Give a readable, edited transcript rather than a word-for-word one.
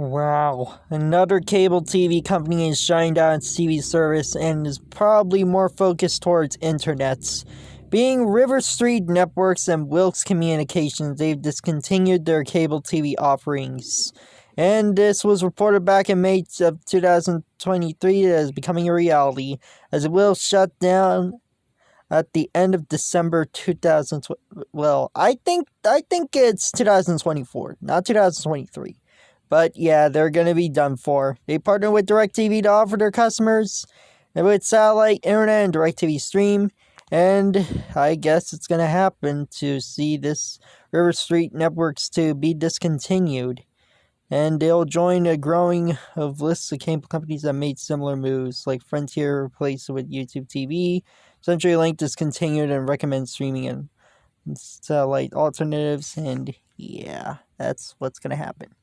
Wow, another cable TV company is shutting down its TV service and is probably more focused towards internets. Being RiverStreet Networks and Wilkes Communications, they've discontinued their cable TV offerings. And this was reported back in May of 2023 as becoming a reality, as it will shut down at the end of December 2020. Well, I think it's 2024, not 2023. But yeah, they're going to be done for. They partner with DirecTV to offer their customers with satellite, internet, and DirecTV stream. And I guess it's going to happen to see this RiverStreet Networks to be discontinued. And they'll join a growing of lists of cable companies that made similar moves, like Frontier replaced it with YouTube TV, CenturyLink discontinued and recommends streaming and satellite alternatives, and yeah, that's what's going to happen.